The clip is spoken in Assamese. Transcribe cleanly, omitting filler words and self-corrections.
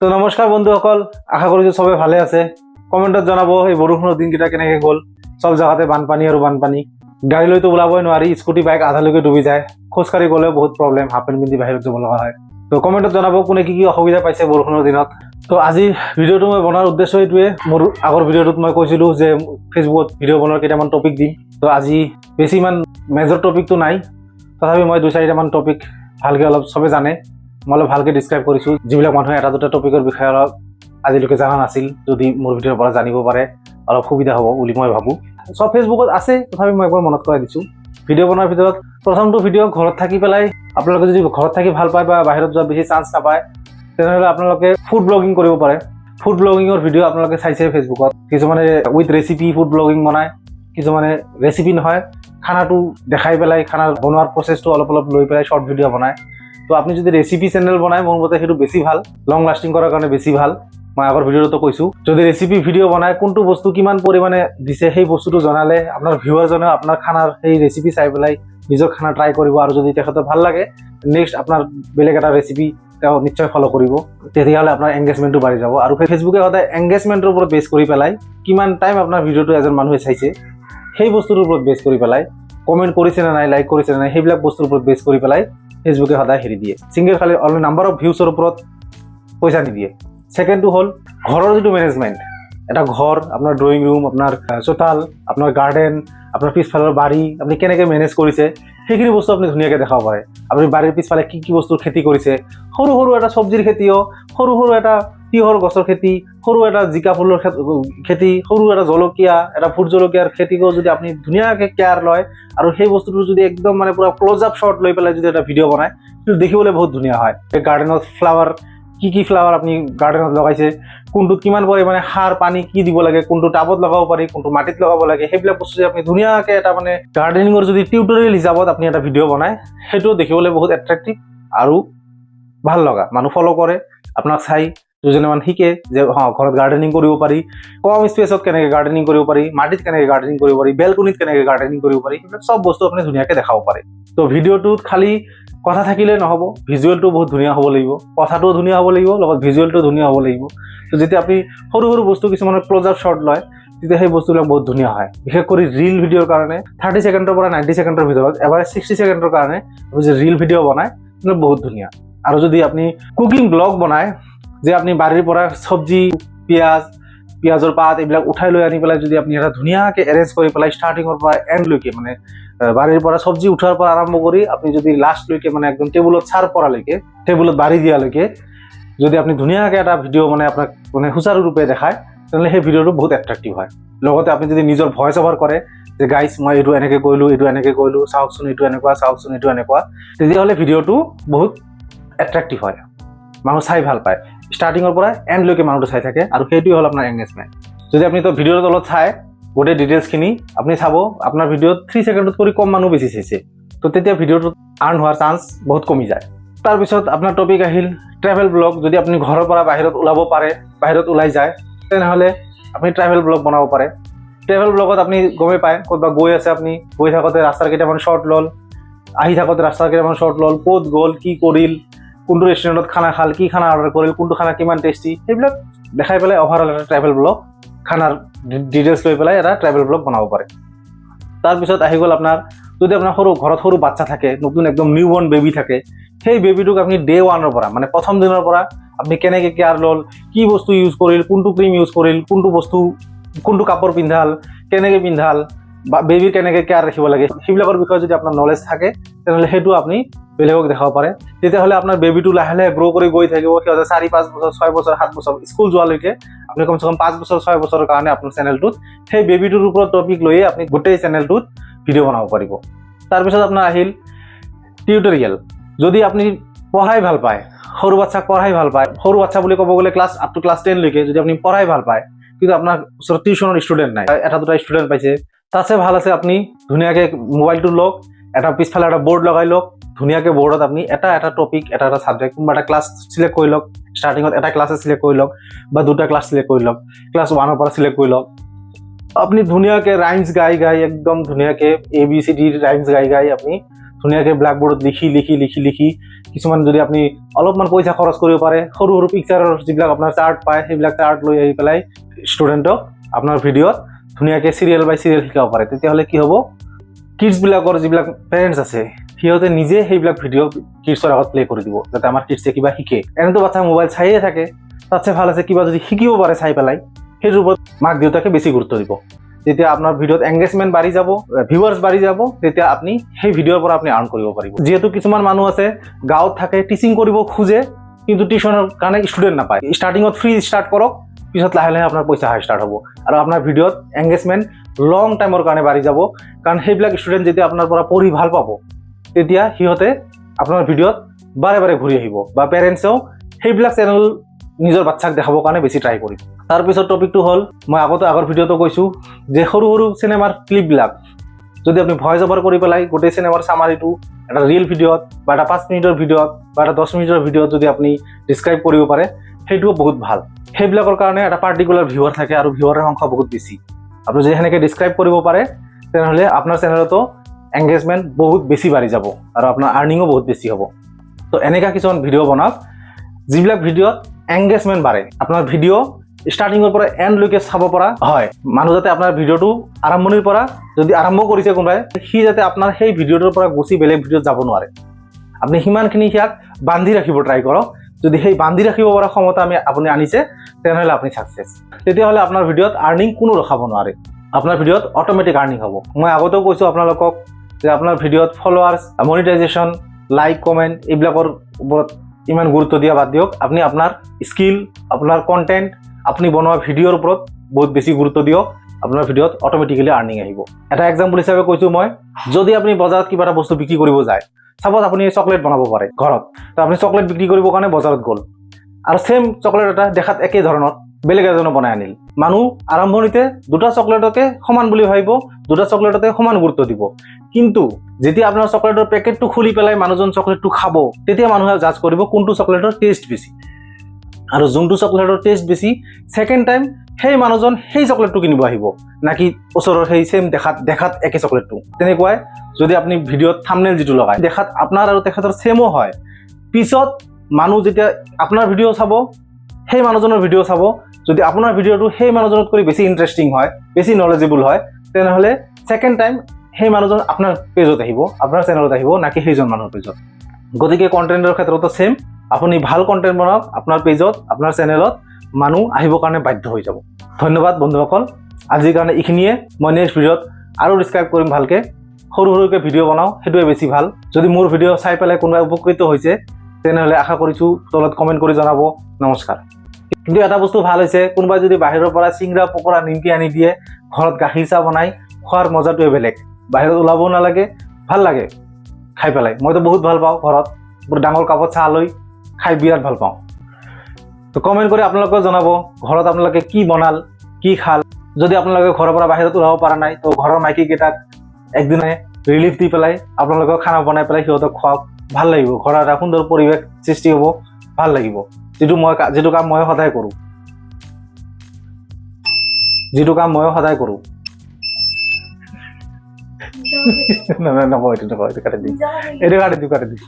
তো নমস্কাৰ বন্ধুসকল, আশা কৰিছোঁ সবে ভালে আছে। কমেণ্টত জনাব এই বৰষুণৰ দিনকেইটা কেনেকৈ গ'ল। সব জেগাতে বানপানী আৰু বানপানী, গাড়ী লৈতো ওলাবই নোৱাৰি, স্কুটি বাইক আধালৈকে ডুবি যায়, খোজকাঢ়ি গ'লেও বহুত প্ৰব্লেম, হাফ পেণ্ট পিন্ধি বাহিৰত যাব লগা হয়। তো কমেণ্টত জনাব কোনে কি অসুবিধা পাইছে বৰষুণৰ দিনত। তো আজি ভিডিঅ'টো মই বনোৱাৰ উদ্দেশ্য এইটোৱে, মোৰ আগৰ ভিডিঅ'টোত মই কৈছিলোঁ যে ফেচবুকত ভিডিঅ' বনোৱাৰ কেইটামান টপিক দিম। তো আজি বেছি ইমান মেজৰ টপিকটো নাই, তথাপি মই 2-4টামান টপিক ভালকৈ অলপ সবে জানে মই অলপ ভালকৈ ডিছক্ৰাইব কৰিছোঁ, যিবিলাক মানুহে এটা দুটা টপিকৰ বিষয়ে অলপ আজিলৈকে জনা নাছিল। যদি মোৰ ভিডিঅ'ৰ পৰা জানিব পাৰে অলপ সুবিধা হ'ব বুলি মই ভাবোঁ। সব ফেচবুকত আছে, তথাপি মই একবাৰ মনত কৰাই দিছোঁ। ভিডিঅ' বনোৱাৰ ভিতৰত প্ৰথমটো ভিডিঅ' ঘৰত থাকি পেলাই, আপোনালোকে যদি ঘৰত থাকি ভাল পায় বা বাহিৰত যোৱা বেছি চান্স নাপায়, তেনেহ'লে আপোনালোকে ফুড ব্লগিং কৰিব পাৰে। ফুড ব্লগিঙৰ ভিডিঅ' আপোনালোকে চাইছে ফেচবুকত। কিছুমানে উইথ ৰেচিপি ফুড ব্লগিং বনায়, কিছুমানে ৰেচিপি নহয়, খানাটো দেখাই পেলাই খানা বনোৱাৰ প্ৰচেছটো অলপ অলপ লৈ পেলাই শ্বৰ্ট ভিডিঅ' বনায়। তো আপুনি যদি ৰেচিপি চেনেল বনায়, মোৰ মতে সেইটো বেছি ভাল, লং লাষ্টিং কৰাৰ কাৰণে বেছি ভাল। মই আগৰ ভিডিঅ'টো কৈছোঁ, যদি ৰেচিপি ভিডিঅ' বনায়, কোনটো বস্তু কিমান পৰিমাণে দিছে সেই বস্তুটো জনালে আপোনাৰ ভিউৱাৰজনে আপোনাৰ খানাৰ সেই ৰেচিপি চাই পেলাই নিজৰ খানা ট্ৰাই কৰিব, আৰু যদি তেখেতৰ ভাল লাগে নেক্সট আপোনাৰ বেলেগ এটা ৰেচিপি তেওঁ নিশ্চয় ফ'ল' কৰিব। তেতিয়াহ'লে আপোনাৰ এংগেজমেণ্টটো বাঢ়ি যাব। আৰু ফেচবুকে সদায় এংগেজমেণ্টৰ ওপৰত বেছ কৰি পেলাই, কিমান টাইম আপোনাৰ ভিডিঅ'টো এজন মানুহে চাইছে সেই বস্তুটোৰ ওপৰত বেছ কৰি পেলাই, কমেণ্ট কৰিছে নে নাই, লাইক কৰিছে নে নাই, সেইবিলাক বস্তুৰ ওপৰত বেছ কৰি পেলাই ফেচবুকে সদায় হেৰি দিয়ে, ছিংগল খালি অনলি নাম্বাৰ অফ ভিউছৰ ওপৰত পইচা নিদিয়ে। ছেকেণ্ডটো হ'ল ঘৰৰ যিটো মেনেজমেণ্ট। এটা ঘৰ, আপোনাৰ ড্ৰয়িং ৰুম, আপোনাৰ চোতাল, আপোনাৰ গাৰ্ডেন, আপোনাৰ পিছফালৰ বাৰী আপুনি কেনেকৈ মেনেজ কৰিছে সেইখিনি বস্তু আপুনি ধুনীয়াকৈ দেখাব পাৰে। আপুনি বাৰীৰ পিছফালে কি কি বস্তুৰ খেতি কৰিছে, সৰু সৰু এটা চব্জিৰ খেতিও, সৰু সৰু এটা তিয়ঁহৰ গছৰ খেতি, সৰু এটা জিকা ফুলৰ খেতি, সৰু এটা জলকীয়া, এটা ভোট জলকীয়াৰ খেতিকো যদি আপুনি ধুনীয়াকৈ কেয়াৰ লয়, আৰু সেই বস্তুটো যদি একদম মানে পুৰা ক্ল'জ আপ শ্বট লৈ পেলাই যদি এটা ভিডিঅ' বনায়, সেইটো দেখিবলৈ বহুত ধুনীয়া হয়। এই গাৰ্ডেনত ফ্লাৱাৰ, কি কি ফ্লাৱাৰ আপুনি গাৰ্ডেনত লগাইছে, কোনটোত কিমান পৰিমাণে সাৰ পানী কি দিব লাগে, কোনটো টাবত লগাব পাৰি, কোনটো মাটিত লগাব লাগে, সেইবিলাক বস্তু যদি আপুনি ধুনীয়াকৈ এটা মানে গাৰ্ডেনিঙৰ যদি টিউটৰিয়েল হিচাপত আপুনি এটা ভিডিঅ' বনায়, সেইটো দেখিবলৈ বহুত এট্ৰেক্টিভ আৰু ভাল লগা, মানুহ ফ'ল' কৰে আপোনাক চাই। দুজনমান শিকে যে ঘৰত গাৰ্ডেনিং কৰিব পাৰি, কম স্পেচত কেনেকৈ গাৰ্ডেনিং কৰিব পাৰি, মাটিত কেনেকৈ গাৰ্ডেনিং কৰিব পাৰি, বেলকনিত কেনেকৈ গাৰ্ডেনিং কৰিব পাৰি, সেইবিলাক চব বস্তু আপুনি ধুনীয়াকৈ দেখাব পাৰে। তো ভিডিঅ'টোত খালি কথা থাকিলে নহ'ব, ভিজুৱেলটো বহুত ধুনীয়া হ'ব লাগিব, কথাটোও ধুনীয়া হ'ব লাগিব, লগত ভিজুৱেলটো ধুনীয়া হ'ব লাগিব। তো যেতিয়া আপুনি সৰু সৰু বস্তু কিছুমানৰ ক্ল'জ আপ শ্বট লয়, তেতিয়া সেই বস্তুবিলাক বহুত ধুনীয়া হয়। বিশেষ কৰি ৰিল ভিডিঅ'ৰ কাৰণে 30 ছেকেণ্ডৰ পৰা 90 ছেকেণ্ডৰ ভিতৰত এবাৰ 60 ছেকেণ্ডৰ কাৰণে আপুনি যে ৰিল ভিডিঅ' বনায়, বহুত ধুনীয়া। আৰু যদি আপুনি কুকিং ব্লগ বনায়, যে আপুনি বাৰীৰ পৰা চব্জি, পিঁয়াজৰ পাত এইবিলাক উঠাই লৈ আনি পেলাই যদি আপুনি এটা ধুনীয়াকৈ এৰেঞ্জ কৰি পেলাই ষ্টাৰ্টিঙৰ পৰা এণ্ডলৈকে, মানে বাৰীৰ পৰা চব্জি উঠাৰ পৰা আৰম্ভ কৰি আপুনি যদি লাষ্টলৈকে মানে একদম টেবুলত চাৰ্ভ কৰালৈকে, টেবুলত বাঢ়ি দিয়ালৈকে যদি আপুনি ধুনীয়াকৈ এটা ভিডিঅ' মানে আপোনাক মানে সুচাৰুৰূপে দেখায়, তেনেহ'লে সেই ভিডিঅ'টো বহুত এট্ৰেক্টিভ হয়। লগতে আপুনি যদি নিজৰ ভইচ অভাৰ কৰে যে গাইজ মই এইটো এনেকৈ কৰিলোঁ, এইটো এনেকৈ কৰিলোঁ, চাওকচোন এইটো এনেকুৱা, চাওকচোন এইটো এনেকুৱা, তেতিয়াহ'লে ভিডিঅ'টো বহুত এট্ৰেক্টিভ হয়, মানুহ চাই ভাল পায়। ষ্টাৰ্টিঙৰ পৰা এণ্ডলৈকে মানুহটো চাই থাকে, আৰু সেইটোৱে হ'ল আপোনাৰ এংগেজমেণ্ট। যদি আপুনি তো ভিডিঅ'ৰ তলত চাই গোটেই ডিটেইলছখিনি আপুনি চাব, আপোনাৰ ভিডিঅ'ত 3 ছেকেণ্ডত কৰি কম মানুহ বেছি চাইছে, তো তেতিয়া ভিডিঅ'টোত আৰ্ণ হোৱাৰ চান্স বহুত কমি যায়। তাৰপিছত আপোনাৰ টপিক আহিল ট্ৰেভেল ব্লগ। যদি আপুনি ঘৰৰ পৰা বাহিৰত ওলাব পাৰে, বাহিৰত ওলাই যায়, তেনেহ'লে আপুনি ট্ৰেভেল ব্লগ বনাব পাৰে। ট্ৰেভেল ব্লগত আপুনি গমেই পায় ক'ৰবাত গৈ আছে, আপুনি গৈ থাকোঁতে ৰাস্তাৰ কেইটামান শ্বৰ্ট ল'ল, আহি থাকোঁতে ৰাস্তাৰ কেইটামান শ্বৰ্ট ল'ল, ক'ত গ'ল, কি কৰিল, কোনটো ৰেষ্টুৰেণ্টত খানা খাল, কি খানা অৰ্ডাৰ কৰিল, কোনটো খানা কিমান টেষ্টি, সেইবিলাক দেখাই পেলাই অভাৰঅল এটা ট্ৰেভেল ব্লগ, খানাৰ ডিটেইলছ লৈ পেলাই এটা ট্ৰেভেল ব্লগ বনাব পাৰে। তাৰপিছত আহি গ'ল আপোনাৰ, যদি আপোনাৰ ঘৰত সৰু বাচ্চা থাকে, নতুন একদম নিউ বৰ্ণ বেবী থাকে, সেই বেবীটোক আপুনি ডে 1ৰ পৰা, মানে প্ৰথম দিনৰ পৰা আপুনি কেনেকৈ কেয়াৰ ল'ল, কি বস্তু ইউজ কৰিল, কোনটো ক্ৰীম ইউজ কৰিল, কোনটো কাপোৰ পিন্ধাল, কেনেকৈ পিন্ধাল, বা বেবীৰ কেনেকৈ কেয়াৰ ৰাখিব লাগে, সেইবিলাকৰ বিষয়ে যদি আপোনাৰ নলেজ থাকে, তেনেহ'লে সেইটো আপুনি বেলেগক দেখাব পাৰে। তেতিয়াহ'লে আপোনাৰ বেবীটো লাহে লাহে গ্ৰ' কৰি গৈ থাকিব। সিহঁতে 4-5 বছৰ, 6 বছৰ, 7 বছৰ স্কুল যোৱালৈকে আপুনি কমচে কম 5 বছৰ, 6 বছৰৰ কাৰণে আপোনাৰ চেনেলটোত সেই বেবীটোৰ ওপৰত টপিক লৈয়ে আপুনি গোটেই চেনেলটোত ভিডিঅ' বনাব পাৰিব। তাৰপিছত আপোনাৰ আহিল টিউটৰিয়েল। যদি আপুনি পঢ়াই ভাল পায়, সৰু বাচ্চাক পঢ়াই ভাল পায়, সৰু বাচ্চা বুলি ক'ব গ'লে আপ টু ক্লাছ 10 লৈকে যদি আপুনি পঢ়াই ভাল পায়, কিন্তু আপোনাৰ ওচৰত টিউশ্যনৰ ষ্টুডেণ্ট নাই, এটা দুটা ষ্টুডেণ্ট পাইছে, তাতছে ভাল আছে আপুনি ধুনীয়াকৈ মোবাইলটো লওক, এটা পিছফালে এটা বৰ্ড লগাই লওক, ধুনীয়াকৈ বৰ্ডত আপুনি এটা টপিক, এটা ছাবজেক্ট, কোনোবা এটা ক্লাছ চিলেক্ট কৰি লওক। ষ্টাৰ্টিঙত এটা ক্লাছে চিলেক্ট কৰি লওক, বা 2টা ক্লাছ চিলেক্ট কৰি লওক, ক্লাছ 1ৰ পৰা চিলেক্ট কৰি লওক। আপুনি ধুনীয়াকৈ ৰাইমছ গাই একদম ধুনীয়াকৈ ABCD ৰাইমছ গাই আপুনি ধুনীয়াকৈ ব্লেকবোৰ্ডত লিখি কিছুমান যদি আপুনি অলপমান পইচা খৰচ কৰিব পাৰে সৰু সৰু পিকচাৰৰ যিবিলাক আপোনাৰ চাৰ্ট পায় সেইবিলাক চাৰ্ট লৈ আহি পেলাই ষ্টুডেণ্টক আপোনাৰ ভিডিঅ'ত ধুনীয়াকৈ চিৰিয়েল বাই চিৰিয়েল শিকাব পাৰে। তেতিয়াহ'লে কি হ'ব, কিডছবিলাকৰ যিবিলাক পেৰেণ্টছ আছে সিহঁতে নিজে সেইবিলাক ভিডিঅ' কিডছৰ আগত প্লে কৰি দিব, যাতে আমাৰ কিডছে কিবা শিকে। এনেতো বাচ্ছা মোবাইল চাইয়ে থাকে, তাতছে ভাল আছে কিবা যদি শিকিব পাৰে চাই পেলাই, সেইটোৰ ওপৰত মাক দেউতাকে বেছি গুৰুত্ব দিব। যেতিয়া আপোনাৰ ভিডিঅ'ত এংগেজমেণ্ট বাঢ়ি যাব, ভিউৱাৰ্ছ বাঢ়ি যাব, তেতিয়া আপুনি সেই ভিডিঅ'ৰ পৰা আপুনি আৰ্ণ কৰিব পাৰিব। যিহেতু কিছুমান মানুহ আছে গাঁৱত থাকে, টিচিং কৰিব খোজে কিন্তু টিউশ্যনৰ কাৰণে ষ্টুডেণ্ট নাপায়। ষ্টাৰ্টিঙত ফ্ৰী ষ্টাৰ্ট কৰক, পিছত লাহে লাহে আপোনাৰ পইচা অহা ষ্টাৰ্ট হ'ব আৰু আপোনাৰ ভিডিঅ'ত এংগেজমেণ্ট লং টাইমৰ কাৰণে বাঢ়ি যাব। কাৰণ সেইবিলাক ষ্টুডেণ্ট যেতিয়া আপোনাৰ পৰা পঢ়ি ভাল পাব, তেতিয়া সিহঁতে আপোনাৰ ভিডিঅ'ত বাৰে বাৰে ঘূৰি আহিব বা পেৰেণ্টছেও সেইবিলাক চেনেল নিজৰ বাচ্চাক দেখাবৰ কাৰণে বেছি ট্ৰাই কৰিব। তাৰপিছত টপিকটো হ'ল, মই আগৰ ভিডিঅ'টো কৈছোঁ যে সৰু সৰু চিনেমাৰ ক্লিপবিলাক যদি আপুনি ভইচ অভাৰ কৰি পেলাই গোটেই চিনেমাৰ চামাৰিটো এটা ৰিয়েল ভিডিঅ'ত বা এটা 5 মিনিটৰ ভিডিঅ'ত বা এটা 10 মিনিটৰ ভিডিঅ'ত যদি আপুনি ডিছক্ৰাইব কৰিব পাৰে, সেইটোও বহুত ভাল। সেইবিলাকৰ কাৰণে এটা পাৰ্টিকুলাৰ ভিউৱাৰ থাকে আৰু ভিউৱাৰৰ সংখ্যা বহুত বেছি। আপুনি যদি সেনেকৈ ডিছক্ৰাইব কৰিব পাৰে, তেনেহ'লে আপোনাৰ চেনেলতো এংগেজমেণ্ট বহুত বেছি বাঢ়ি যাব আৰু আপোনাৰ আৰ্নিঙো বহুত বেছি হ'ব। তো এনেকুৱা কিছুমান ভিডিঅ' বনাওক যিবিলাক ভিডিঅ'ত এংগেজমেণ্ট বাঢ়ে, আপোনাৰ ভিডিঅ' ষ্টাৰ্টিঙৰ পৰা এণ্ডলৈকে চাব পৰা হয়। মানুহ যাতে আপোনাৰ ভিডিঅ'টো আৰম্ভণিৰ পৰা যদি আৰম্ভ কৰিছে কোনোবাই, সি যাতে আপোনাৰ সেই ভিডিঅ'টোৰ পৰা গুচি বেলেগ ভিডিঅ'ত যাব নোৱাৰে। আপুনি সিমানখিনি সিয়াক বান্ধি ৰাখিব ট্ৰাই কৰক। যদি সেই বান্ধি ৰাখিব পৰা ক্ষমতা আপুনি আনিছে, তেনেহ'লে আপুনি ছাকচেছ। তেতিয়াহ'লে আপোনাৰ ভিডিঅ'ত আৰ্নিং কোনো ৰখাব নোৱাৰে, আপোনাৰ ভিডিঅ'ত অট'মেটিক আৰ্নিং হ'ব। মই আগতেও কৈছোঁ আপোনালোকক যে আপোনাৰ ভিডিঅ'ত ফলোৱাৰ্ছ, মনিটাইজেশ্যন, লাইক, কমেণ্ট এইবিলাকৰ ওপৰত ইমান গুৰুত্ব দিয়া বাদ দিয়ক। আপুনি আপোনাৰ স্কিল, আপোনাৰ কণ্টেণ্ট, আপুনি বনোৱা ভিডিঅ'ৰ ওপৰত বহুত বেছি গুৰুত্ব দিয়ক। আপোনাৰ ভিডিঅ'ত অট'মেটিকেলি আৰ্নিং আহিব। এটা এক্সাম্পল হিচাপে কৈছোঁ মই, যদি আপুনি বজাৰত কিবা এটা বস্তু বিক্ৰী কৰিব যায়, চাপ'জ আপুনি চকলেট বনাব পাৰে ঘৰত, তো আপুনি চকলেট বিক্ৰী কৰিবৰ কাৰণে বজাৰত গ'ল আৰু ছেম চকলেট এটা দেখাত একে ধৰণৰ বেলেগ এজনে বনাই আনিল। মানুহ আৰম্ভণিতে দুটা চকলেটকে সমান বুলি ভাবিব, দুটা চকলেটতে সমান গুৰুত্ব দিব। কিন্তু যেতিয়া আপোনাৰ চকলেটৰ পেকেটটো খুলি পেলাই মানুহজন চকলেটটো খাব, তেতিয়া মানুহে জাজ কৰিব কোনটো চকলেটৰ টেষ্ট বেছি। আৰু যোনটো চকলেটৰ টেষ্ট বেছি, ছেকেণ্ড টাইম সেই মানুহজন সেই চকলেটটো কিনিব আহিব, নাকি ওচৰৰ সেই ছেম দেখাত একে চকলেটটো। তেনেকুৱাই যদি আপুনি ভিডিঅ'ত থাম্বনেইল যিটো লগায়, দেখাত আপোনাৰ আৰু তেখেতৰ ছেমো হয়, পিছত মানুহ যেতিয়া আপোনাৰ ভিডিঅ' চাব, সেই মানুহজনৰ ভিডিঅ' চাব, যদি আপোনাৰ ভিডিঅ'টো সেই মানুহজনতকৈ বেছি ইণ্টাৰেষ্টিং হয়, বেছি নলেজেবল হয়, তেনেহ'লে ছেকেণ্ড টাইম সেই মানুহজন আপোনাৰ পেজত আহিব, আপোনাৰ চেনেলত আহিব, নাকি সেইজন মানুহৰ পেজত। গতিকে কণ্টেণ্টৰ ক্ষেত্ৰতো ছেম, আপুনি ভাল কণ্টেণ্ট বনাওক, আপোনাৰ পেজত, আপোনাৰ চেনেলত মানুহ আহিবৰ কাৰণে বাধ্য হৈ যাব। ধন্যবাদ বন্ধুসকল, আজিৰ কাৰণে এইখিনিয়ে। মই নেক্সট ভিডিঅ'ত আৰু ডিছক্ৰাইব কৰিম ভালকৈ। সৰু সৰুকৈ ভিডিঅ' বনাওঁ, সেইটোৱে বেছি ভাল। যদি মোৰ ভিডিঅ' চাই পেলাই কোনোবাই উপকৃত হৈছে, তেনেহ'লে আশা কৰিছোঁ তলত কমেণ্ট কৰি জনাব। নমস্কাৰ। কিন্তু এটা বস্তু ভাল হৈছে, কোনোবাই যদি বাহিৰৰ পৰা চিংৰা, পকৰা, নিমকি আনি দিয়ে, ঘৰত গাখীৰ চাহ বনাই খোৱাৰ মজাটোৱে বেলেগ। বাহিৰত ওলাবও নালাগে, ভাল লাগে খাই পেলাই। মইতো বহুত ভাল পাওঁ, ঘৰত ডাঙৰ কাপত চাহ লৈ খাই বিৰাট ভাল পাওঁ। তো কমেণ্ট কৰি আপোনালোকেও জনাব ঘৰত আপোনালোকে কি বনাল, কি খাল। যদি আপোনালোকে ঘৰৰ পৰা বাহিৰত ওলাব পৰা নাই, তো ঘৰৰ মাইকীকেইটাক একদিনে ৰিলিফ দি পেলাই আপোনালোকক খানা বনাই পেলাই সিহঁতক খুৱাওক, ভাল লাগিব। ঘৰৰ এটা সুন্দৰ পৰিৱেশ সৃষ্টি হ'ব, ভাল লাগিব। যিটো কাম মই সদায় কৰোঁ, নকওঁ, এইটো কাটি দিম।